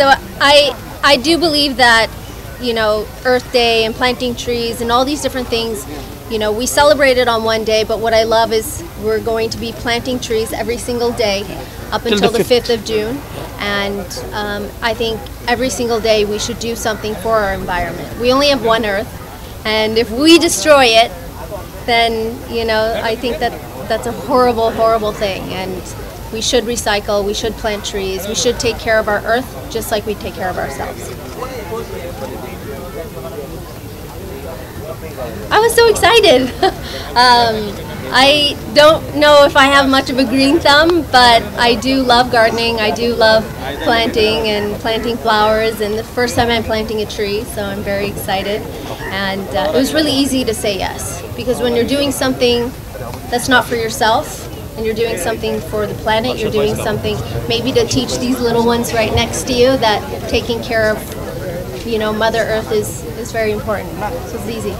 So I do believe that, you know, Earth Day and planting trees and all these different things, you know, we celebrate it on one day, but what I love is we're going to be planting trees every single day up until the 5th of June. And I think every single day we should do something for our environment. We only have one Earth, and if we destroy it, then, you know, I think that that's a horrible, horrible thing. And we should recycle, we should plant trees, we should take care of our Earth just like we take care of ourselves. I was so excited. I don't know if I have much of a green thumb, but I do love gardening. I do love planting and planting flowers, and the first time I'm planting a tree, so I'm very excited. And it was really easy to say yes, because when you're doing something that's not for yourself, and you're doing something for the planet, you're doing something maybe to teach these little ones right next to you that taking care of, you know, Mother Earth is very important. So it's easy.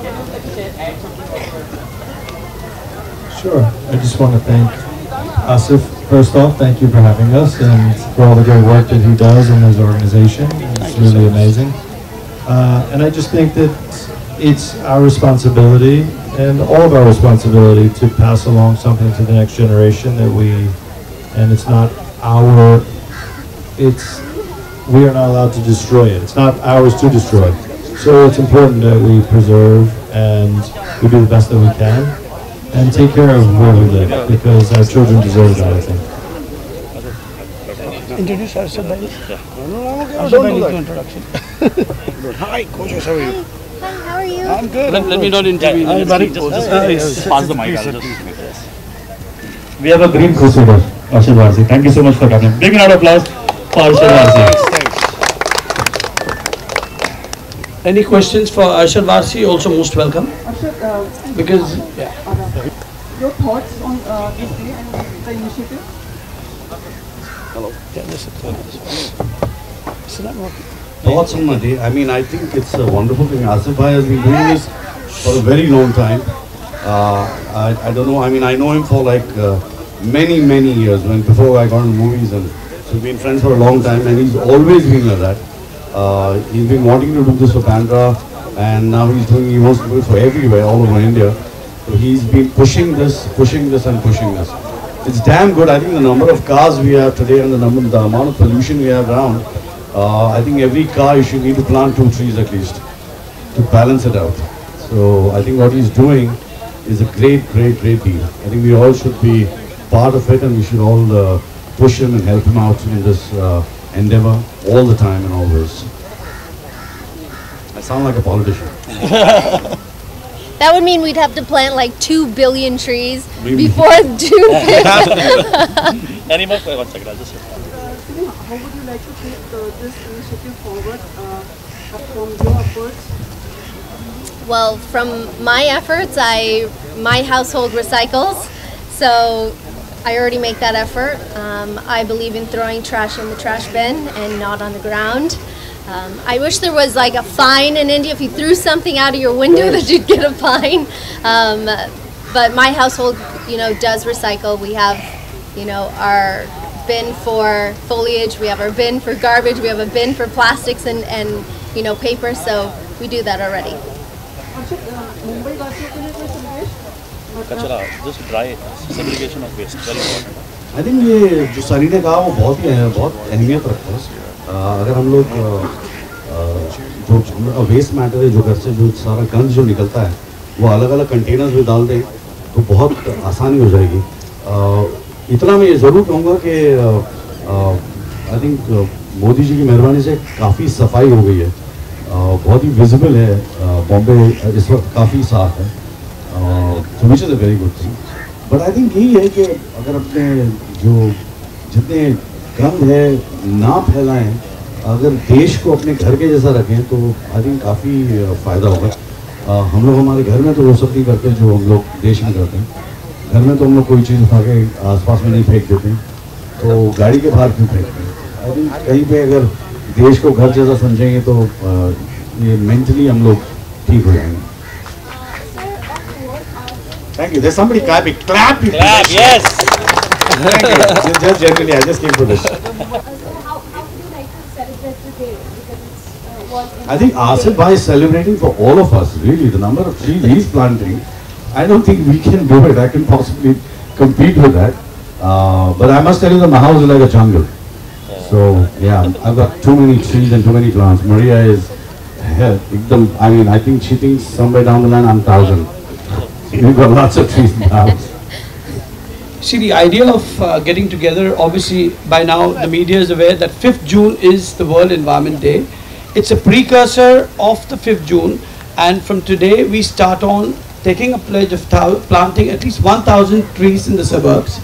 Sure. I just want to thank Asif. First off, thank you for having us and for all the great work that he does in his organization. It's really amazing. And I just think that it's our responsibility and all of our responsibility to pass along something to the next generation that and it's not we are not allowed to destroy it. It's not ours to destroy. So it's important that we preserve and we do the best that we can and take care of where we live, because our children deserve that, I think. Introduce Arshad bhai. Arshad introduction. Hi, coach, how are you? Hi, how are you? I'm good. Let me not intervene. Just pass the mic. We have a green crusader, Arshad Warsi. Thank you so much for coming. Big round of applause for Arshad Warsi. Any questions for Arshad Warsi? Also most welcome. Arshad, Because, yeah. Your thoughts on this day and the initiative? Hello. Yeah, this is not working. Thoughts on my day? I mean, I think it's a wonderful thing. Asif bhai has been doing this for a very long time. I don't know, I mean, I know him for like many years, before I got into movies, and so we've been friends for a long time, and he's always been like that. He's been wanting to do this for Bandra, and now he wants to do it for everywhere, all over India. So he's been pushing this. It's damn good. I think the number of cars we have today and the amount of pollution we have around, I think every car you should need to plant 2 trees at least to balance it out. So I think what he's doing is a great deal. I think we all should be part of it, and we should all push him and help him out in this endeavor all the time and always. I sound like a politician. That would mean we'd have to plant like 2 billion trees before June 5th. Any more? One second, I'll just... How would you like to take this initiative forward from your efforts? Well, from my efforts, my household recycles, so I already make that effort. I believe in throwing trash in the trash bin and not on the ground. I wish there was like a fine in India if you threw something out of your window that you'd get a fine. But my household, you know, does recycle. We have, you know, our bin for foliage, we have our bin for garbage, we have a bin for plastics and you know, paper, so we do that already. Mumbai वासियों के लिए कोई संदेश? Kachra, just dry segregation of waste, very important. I think ये जो सनी ने कहा वो बहुत अहमियत रखता है. अगर हम लोग जो वेस्ट मैटर है, जो घर से जो सारा गंद जो निकलता है वो अलग-अलग कंटेनर्स में डाल दें तो बहुत आसानी हो जाएगी. इतना मैं ये ज़रूर कहूँगा कि आई थिंक मोदी जी की मेहरबानी से काफ़ी सफाई हो गई है. बहुत ही विजिबल है. बॉम्बे इस वक्त काफ़ी साफ है, which is a very good thing. But I think यही है कि अगर अपने जो जितने गंद है ना फैलाएं, अगर देश को अपने घर के जैसा रखें तो आई थिंक काफ़ी फ़ायदा होगा. हम लोग हमारे घर में तो वो सब नहीं करते जो हम लोग देश में करते हैं. घर में तो हम लोग कोई चीज़ उठा के आसपास में नहीं फेंक देते, तो गाड़ी के बाहर क्यों फेंकते हैं. आई थिंक कहीं पे अगर देश को घर जैसा समझेंगे तो ये मेंटली हम लोग ठीक हो जाएंगे. Thank you. There's somebody clapping. Clap! Clap, yes! Thank you. Just generally, I just came for this. How would you like to celebrate today? Because it's I think Asif Bhai is celebrating for all of us, really. The number of trees he's planting, I don't think we can do it. I can possibly compete with that. But I must tell you that my house is like a jungle. So, yeah, I've got too many trees and too many plants. Maria is, I mean, I think she thinks somewhere down the line I'm 1,000. We've got lots of trees in the house. See, the idea of getting together, obviously by now the media is aware that 5th June is the World Environment Day. It's a precursor of the 5th June, and from today we start on taking a pledge of planting at least 1,000 trees in the suburbs.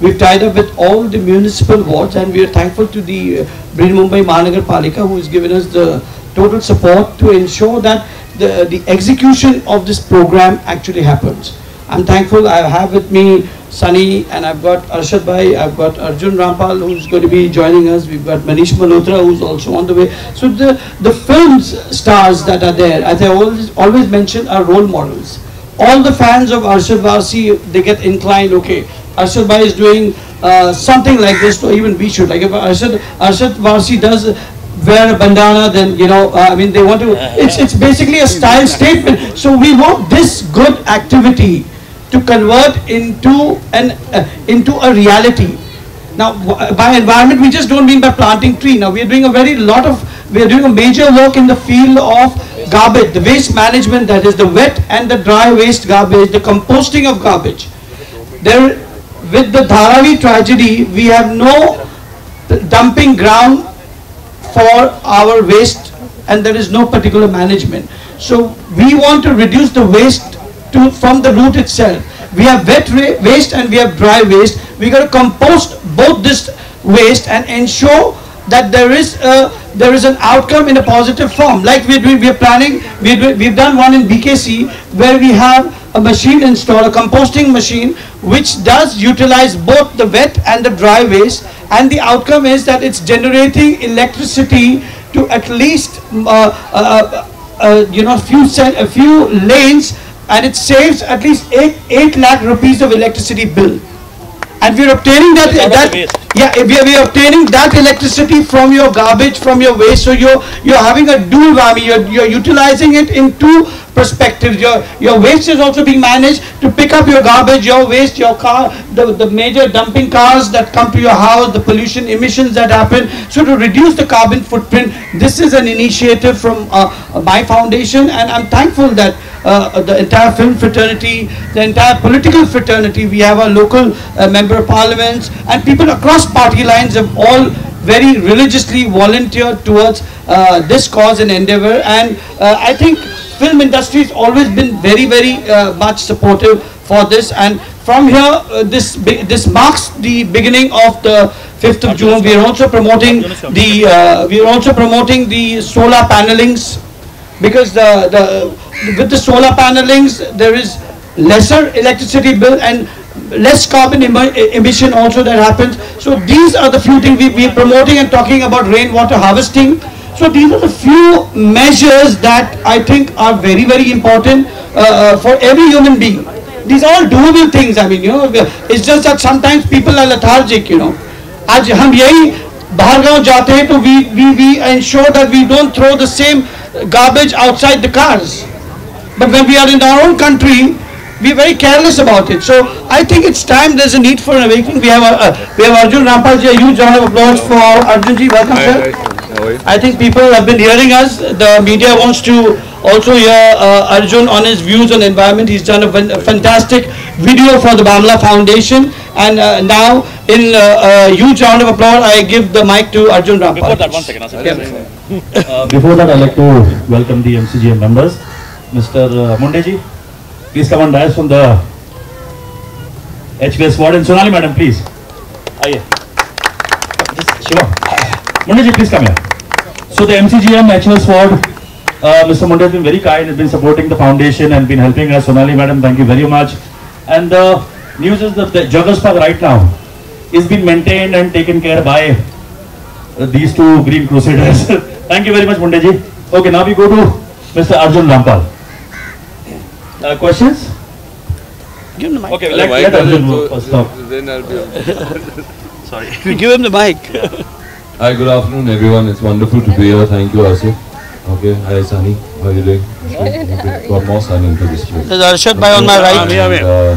We've tied up with all the municipal wards, and we are thankful to the Mumbai Mahanagar Palika, who has given us the total support to ensure that the execution of this program actually happens. I'm thankful. I have with me Sunny, and I've got Arshad Bhai, I've got Arjun Rampal, who's going to be joining us. We've got Manish Malhotra, who's also on the way. So the film stars that are there, as I always mention, are role models. All the fans of Arshad Warsi, they get inclined, okay, Arshad Bhai is doing something like this, so even we should. Like if Arshad Warsi does wear a bandana, then, you know, I mean, they want to, it's basically a style statement. So we want this good activity to convert into a reality. Now, by environment, we just don't mean by planting tree. Now, we are doing a major work in the field of garbage, the waste management, that is the wet and the dry waste garbage, the composting of garbage. There, with the Dharavi tragedy, we have no dumping ground for our waste, and there is no particular management. So we want to reduce the waste from the root itself. We have wet waste and we have dry waste. We got to compost both this waste and ensure that there is an outcome in a positive form. Like we've done one in BKC where we have a machine installed, a composting machine, which does utilize both the wet and the dry waste, and the outcome is that it's generating electricity to at least a few lanes, and it saves at least 8 lakh rupees of electricity bill. And we are obtaining we are obtaining that electricity from your garbage, from your waste. So you're having a dual whammy. You're utilizing it in two perspectives. Your waste is also being managed to pick up your garbage, your waste, your car, the major dumping cars that come to your house, the pollution emissions that happen. So to reduce the carbon footprint, this is an initiative from my foundation, and I'm thankful that the entire film fraternity, the entire political fraternity, we have our local member of parliaments, and people across party lines have all very religiously volunteered towards this cause and endeavor. And I think film industry has always been very much supportive for this. And from here, this marks the beginning of the 5th of June. We are also promoting the solar panelings, because with the solar panelings there is lesser electricity bill and less carbon emission also that happens. So these are the few things we are promoting, and talking about rainwater harvesting. So these are the few measures that I think are very important for every human being. These are all doable things. I mean, you know, it's just that sometimes people are lethargic, you know. आज हम यही बाहर गांव जाते हैं तो we ensure that we don't throw the same garbage outside the cars. But when we are in our own country, we are very careless about it. So I think it's time. There's a need for an awakening. We have Arjun Rampal ji. A huge round of applause for Arjun ji. Welcome, sir. I think people have been hearing us. The media wants to also hear Arjun on his views on environment. He's done a fantastic video for the Bamla Foundation. And now, in a huge round of applause, I give the mic to Arjun Rampal. Before that, one second. Before that, I'd like to welcome the MCGM members. Mr. Mundeji, please come on dais from the HVS ward, and Sonali madam, please. Aye. Shiva. Mundeji, please come here. So the MCGM HVS ward, Mr. Munde has been very kind, has been supporting the foundation and been helping us. Sonali madam, thank you very much. And the news is that the Joggers Park right now is being maintained and taken care by these two green crusaders. Thank you very much, Mundeji. Okay, now we go to Mr. Arjun Rampal. Questions? Give him the mic. Okay, let Arjun go first. Then I'll be sorry. You give him the mic. Hi, good afternoon, everyone. It's wonderful to be here. Thank you, Asif. Okay, hi, Sunny. How are you doing? Good. Got more Sunny into this place. There's Arshad by on my right. Arshad.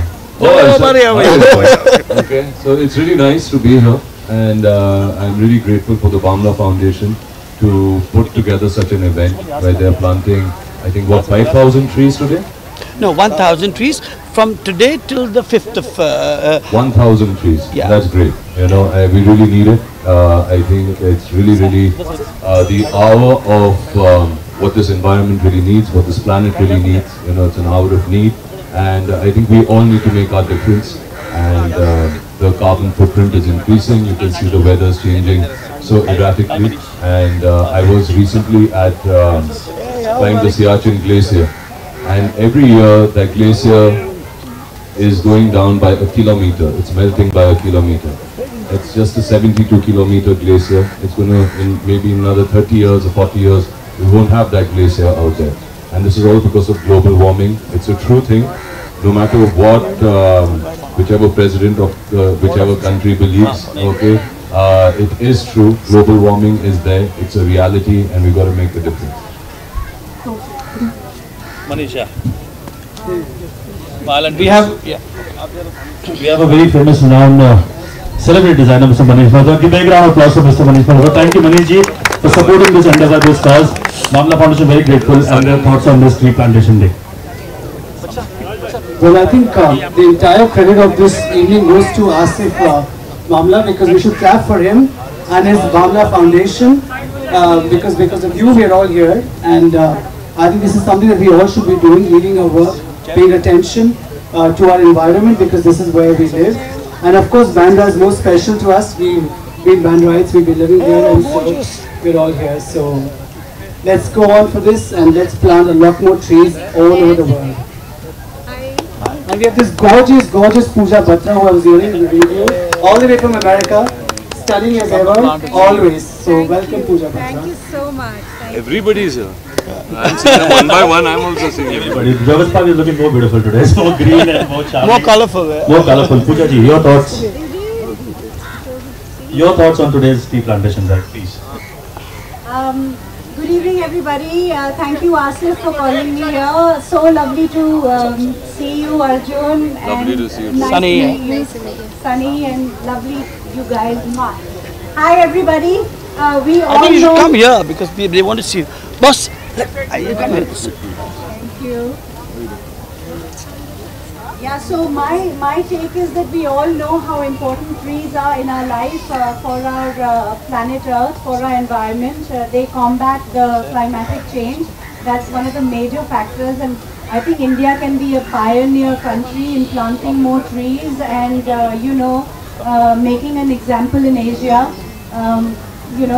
Okay, so it's really nice to be here, and I'm really grateful for the Bamla Foundation to put together such an event where they're planting, I think, what, 5,000 trees today? No, 1,000 trees from today till the 5th of... 1,000 trees. Yeah. That's great. You know, we really need it. I think it's really the hour of what this environment really needs, what this planet really needs. You know, it's an hour of need, and I think we all need to make our difference. And the carbon footprint is increasing. You can see the weather's changing so erratically. And I was recently at climbing the Siachen Glacier, and every year that glacier is going down by a kilometer. It's melting by a kilometer. It's just a 72-kilometer glacier. It's going to, in maybe another 30 years or 40 years, we won't have that glacier out there. And this is all because of global warming. It's a true thing. No matter what, whichever president of whichever country believes, okay, it is true. Global warming is there. It's a reality, and we've got to make a difference. Manisha. We have a very famous renowned celebrity designer, Mr. Manish Malhotra. Give a big round of applause for Mr. Manish Malhotra. Thank you, Manish ji, for supporting this endeavor, this cause. Bamla Foundation very grateful, and their thoughts on this tree plantation day. Well, I think the entire credit of this evening goes to Asif Bamla, because we should clap for him and his Bamla Foundation, because of you we are all here, and I think this is something that we all should be doing, leading our work, paying attention to our environment, because this is where we live. And of course, Bandra is most special to us. We've been Bandaites, we've been living here, and so we're all here. So let's go on for this, and let's plant a lot more trees all over the world. And we have this gorgeous, gorgeous Pooja Batra, who I was hearing in the video, all the way from America, stunning as ever, always. So welcome, Pooja Batra. Thank you so much. Everybody's here. I'm seeing them one by one. I'm also seeing everybody. Jawaz Park is looking more beautiful today. It's more green and more charming. More colorful. More colorful. Pooja ji, your thoughts? Your thoughts on today's tea plantation drive, please. Good evening, everybody. Thank you, Asif, for calling me here. So lovely to see you, Arjun. Lovely to see you. Nice Sunny. to meet you. Sunny, and lovely you guys. Hi, everybody. We all I think you should know. come here because they want to see you. Boss, you come here. Thank you. Yeah, so my take is that we all know how important trees are in our life for our planet Earth, for our environment. They combat the climatic change. That's one of the major factors, and I think India can be a pioneer country in planting more trees and making an example in Asia.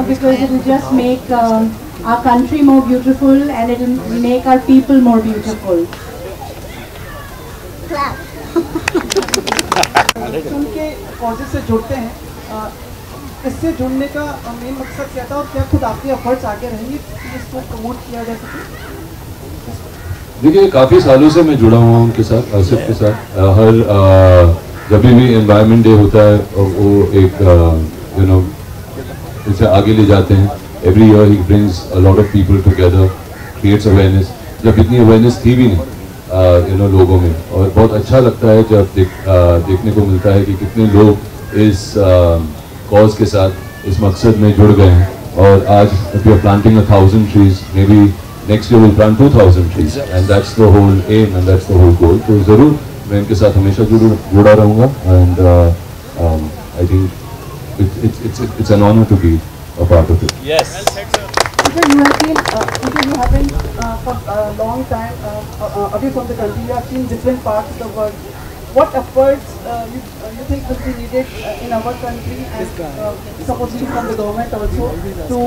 Because it will just make our country more beautiful, and it will make our people more beautiful. Clap. उनके causes से जुड़ते हैं, इससे जुड़ने का main मकसद क्या था और क्या खुद आपके एफर्ट्स आगे रहेंगे कि इसको प्रमोट किया जा सके? देखिए, काफ़ी सालों से मैं जुड़ा हुआ हूँ उनके साथ, आसिफ के साथ। हर जब भी एनवायरनमेंट डे होता है वो एक इसे आगे ले जाते हैं। Every year he brings a lot of people together, creates awareness. जब इतनी अवेयरनेस थी भी नहीं लोगों में, और बहुत अच्छा लगता है जब देखने को मिलता है कि कितने लोग इस कॉज के साथ, इस मकसद में जुड़ गए हैं। और आज we are planting 1,000 trees, may be next year will plant 2,000 trees, and that's the whole aim and that's the whole goal. तो ज़रूर मैं इनके साथ हमेशा जुड़ा रहूँगा, and I think it's an honor to be a part of it. Yes. You have been for a long time away from the country. You have seen different parts of the world. What efforts you think will be needed in our country, and supposedly from the government also, to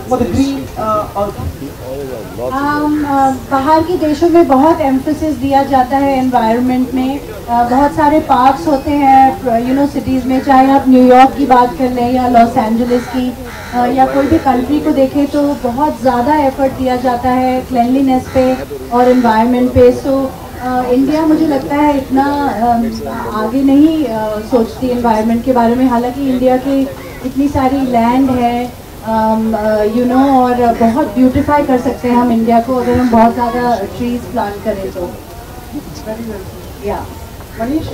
for the green बाहर के देशों में बहुत emphasis दिया जाता है environment में। बहुत सारे पार्क्स होते हैं सिटीज़ में, चाहे आप न्यूयॉर्क की बात कर लें या लॉस एंजलिस की या कोई भी कंट्री को देखें, तो बहुत ज़्यादा एफर्ट दिया जाता है क्लेanलीनेस पे और एनवायरनमेंट पे। सो इंडिया मुझे लगता है इतना आगे नहीं सोचती एनवायरनमेंट के बारे में। हालांकि इंडिया के इतनी सारी लैंड है यू नो और बहुत ब्यूटिफाई कर सकते हैं हम इंडिया को अगर हम बहुत ज़्यादा ट्रीज प्लांट करें तो या Manish,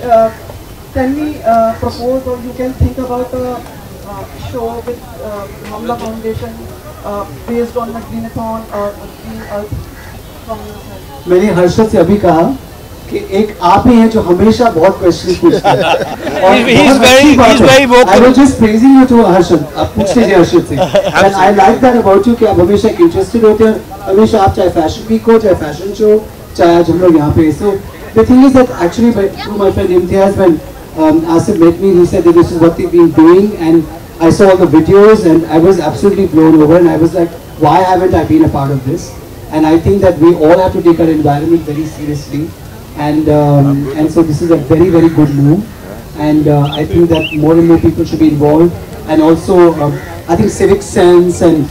can we propose or you can think about a show with Mamla Foundation based on the Greenathon or Green Earth from your side? मैंने हर्षद से अभी कहा कि एक आप ही हैं जो हमेशा बहुत क्वेश्चन पूछते हैं और he's very vocal. I was just praising you to Harshad, आप पूछ लीजिए हर्षद से and I like that about you कि आप हमेशा इंटरेस्टेड होते हैं हमेशा आप चाहे फैशन वीक हो चाहे फैशन शो चाहे आज हम लोग यहाँ पे so the thing is that actually through my friend Imtiaz when Asif met me he said that this is what they've been doing and I saw all the videos and I was absolutely blown over and I was like why haven't I been a part of this and I think that we all have to take our environment very seriously and so this is a very very good move and I think that more and more people should be involved and also I think civic sense and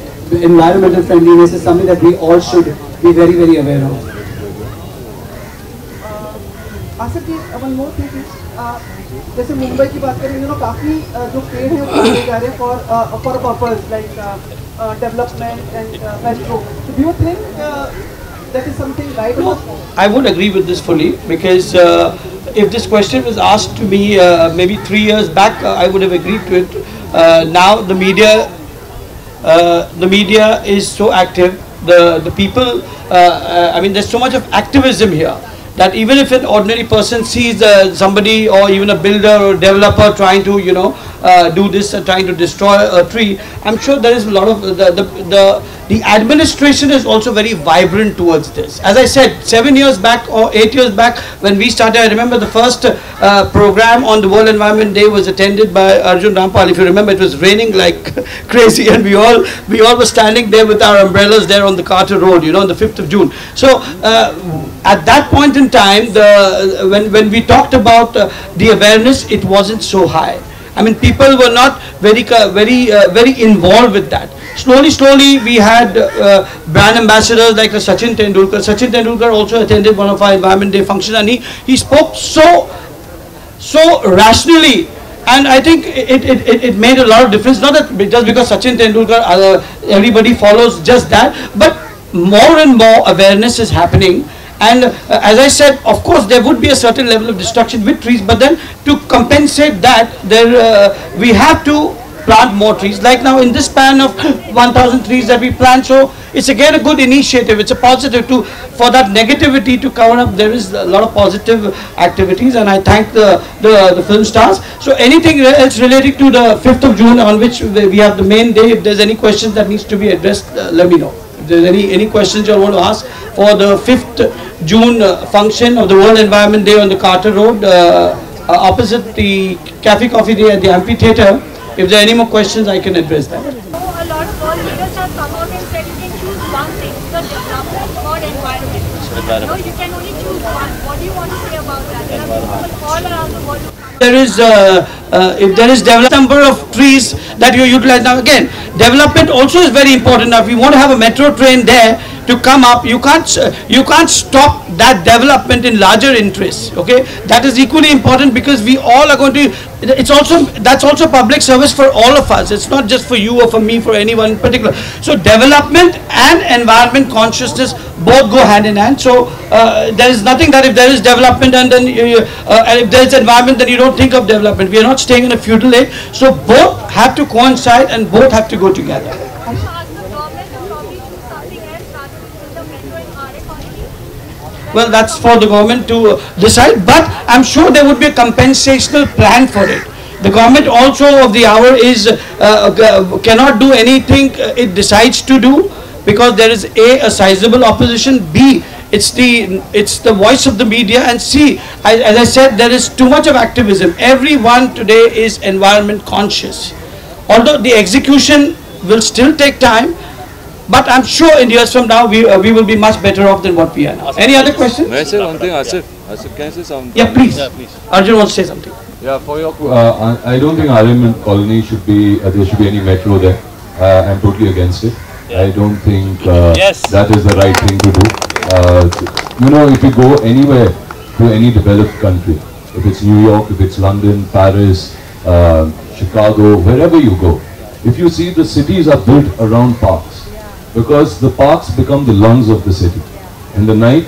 environmental friendliness is something that we all should be very very aware of. Asif ji one more thing is जैसे मुंबई की बात करें you know काफ़ी जो पेड़ हैं वो लगाए जा रहे हैं for a purpose like development and metro. So do you think that is something right? No, I would agree with this fully because if this question was asked to me maybe 3 years back, I would have agreed to it. Now the media is so active. The people, I mean, there's so much of activism here that even if an ordinary person sees somebody or even a builder or developer trying to, you know, do this, trying to destroy a tree, I'm sure there is a lot of the administration is also very vibrant towards this. As I said, 7 years back or 8 years back when we started, I remember the first program on the World Environment Day was attended by Arjun Rampal. If you remember, it was raining like crazy and we all were standing there with our umbrellas there on the Carter Road, you know, on the 5th of June. So at that point in time, when we talked about the awareness, it wasn't so high. I mean, people were not very involved with that. Slowly, we had brand ambassadors like Sachin Tendulkar. Sachin Tendulkar also attended one of our Environment Day functions, and he spoke so rationally, and I think it made a lot of difference. Not that just because Sachin Tendulkar, everybody follows just that, but more and more awareness is happening. And as I said, of course, there would be a certain level of destruction with trees, but then to compensate that, we have to plant more trees. Like now in this span of 1,000 trees that we plant, so it's again a good initiative. It's a positive for that negativity to cover up. There is a lot of positive activities, and I thank the film stars. So anything else relating to the 5th of June on which we have the main day, if there's any questions that needs to be addressed, let me know. If there's any questions you want to ask for the 5th June function of the World Environment Day on the Carter Road, opposite the Cafe Coffee Day at the amphitheater. If there are any more questions, I can address that. So a lot of world leaders have come out and said you can choose one thing, the development or environment. No, you can only choose one. What do you want to say about that? There are people all around the world. If there is developed number of trees that you utilize. Now again, development also is very important. Now if you want to have a metro train there to come up, you can't stop that development in larger interests. Okay, that is equally important because we all are going to. That's also public service for all of us. It's not just for you or for me, for anyone in particular. So development and environment consciousness both go hand in hand. So there is nothing that if there is development and then and if there is environment, then you don't think of development. We are not staying in a feudal age. So both have to coincide and both have to go together. Well, that's for the government to decide, but I'm sure there would be a compensational plan for it. The government also of the hour is cannot do anything it decides to do because there is a sizable opposition. B, it's the voice of the media, and C, as I said, there is too much of activism. Everyone today is environment conscious. Although the execution will still take time. But I'm sure in years from now we will be much better off than what we are now. Any other questions? May I say one thing, Asif? Asif, can I say something? Yeah, please. Arjun wants to say something. Yeah, for your, I don't think RM Colony should be, there should be any metro there. I'm totally against it. Yeah. I don't think that is the right thing to do. You know, if you go anywhere to any developed country, if it's New York, if it's London, Paris, Chicago, wherever you go, if you see, the cities are built around parks, because the parks become the lungs of the city. In the night,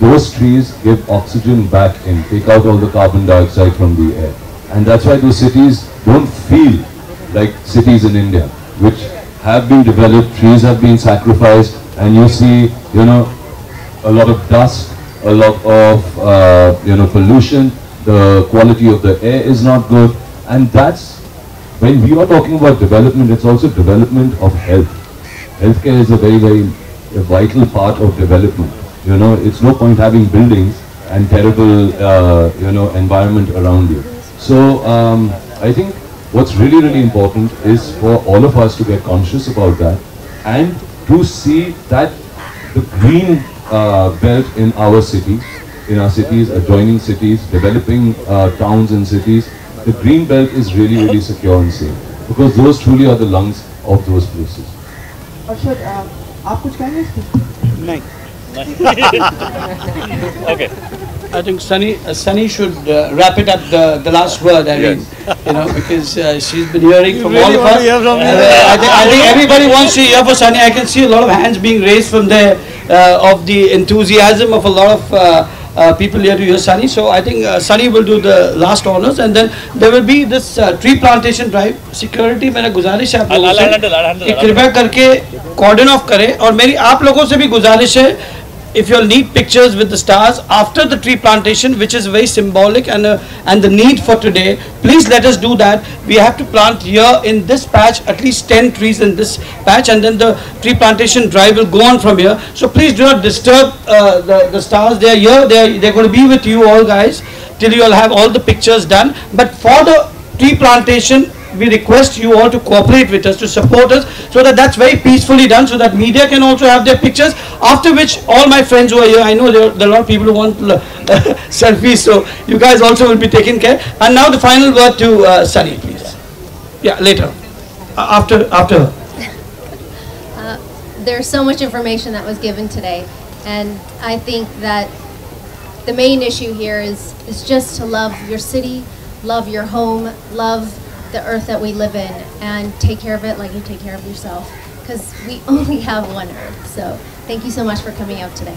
those trees give oxygen back in, take out all the carbon dioxide from the air. And that's why those cities don't feel like cities in India, which have been developed, trees have been sacrificed, and you see, you know, a lot of dust, a lot of, you know, pollution, the quality of the air is not good. And that's, when we are talking about development, it's also development of health. Healthcare is a very, very vital part of development. You know, it's no point having buildings and terrible, you know, environment around you. So I think what's really, really important is for all of us to get conscious about that and to see that the green belt in our cities, adjoining cities, developing towns and cities, the green belt is really, really secure and safe, because those truly are the lungs of those places. Arshad, आप कुछ कहेंगे इसमें? नहीं. Okay. I think Sunny should wrap it up the last word. I mean, you know, because she's been hearing from all of us. I think everybody wants to hear for Sunny. I can see a lot of hands being raised from there of the enthusiasm of a lot of people here to hear Sunny. So I think Sunny will do the last honors, and then there will be this tree plantation drive. Security मेरा गुजारिश है आप लोगों से कि कृपया करके cordon off करें, और मेरी आप लोगों से भी गुजारिश है, if you all need pictures with the stars after the tree plantation, which is very symbolic and the need for today, please let us do that. We have to plant here in this patch at least 10 trees in this patch, and then the tree plantation drive will go on from here. So please do not disturb the stars. They are here. They're going to be with you all guys till you all have all the pictures done. But for the tree plantation, we request you all to cooperate with us, to support us, so that that's very peacefully done, so that media can also have their pictures, after which all my friends who are here, I know there are a lot of people who want selfies, so you guys also will be taken care. And now the final word to Sunny, please. Yeah, later, after her. There's so much information that was given today, and I think that the main issue here is just to love your city, love your home, love the earth that we live in, and take care of it like you take care of yourself, because we only have one earth. So thank you so much for coming out today.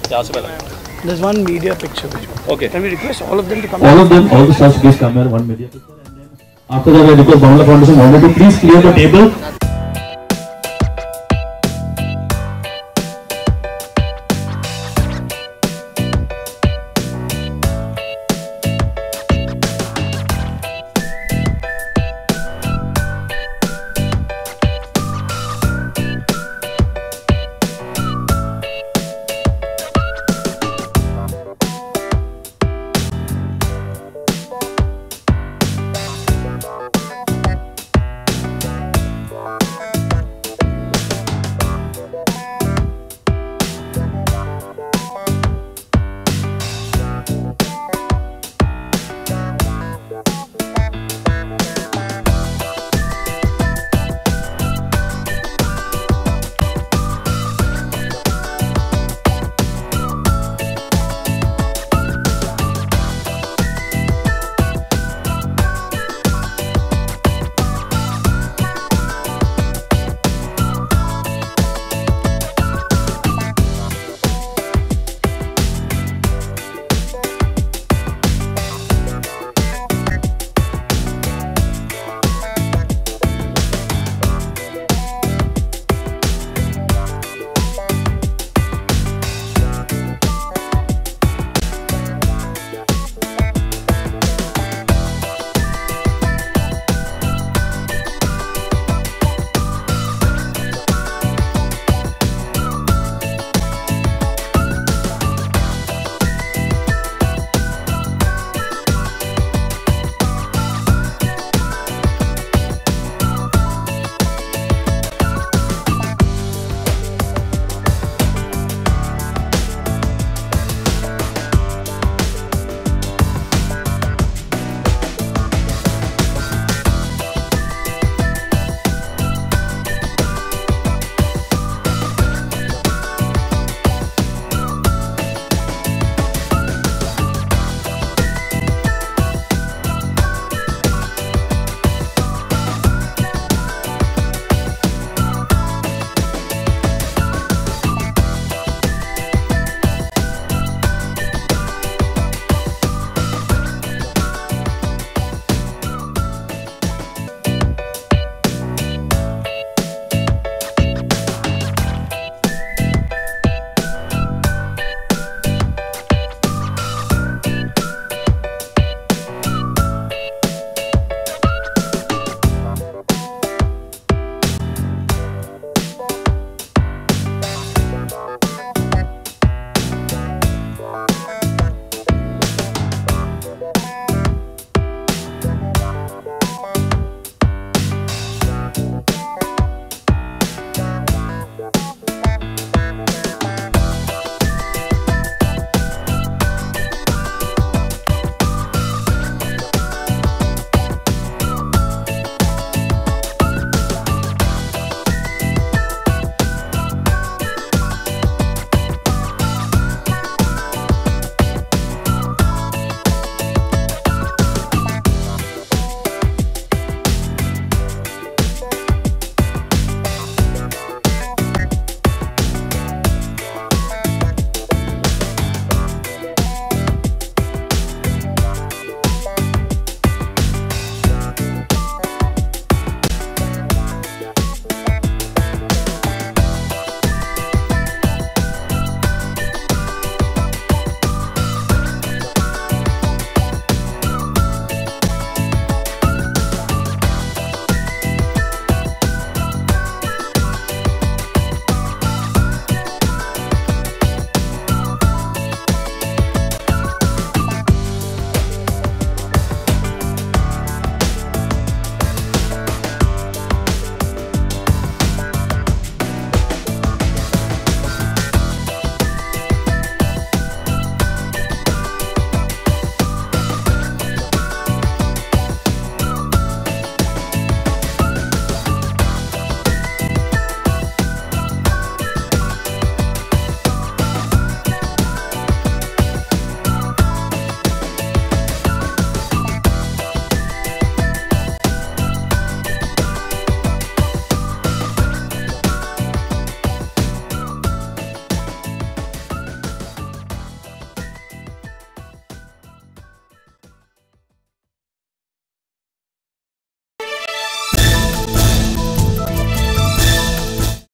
There's one media picture. Okay. Can we request all of them to come? All of them, all the stars, please come here. One media picture, and then after that I request Bangla Foundation to please clear the table.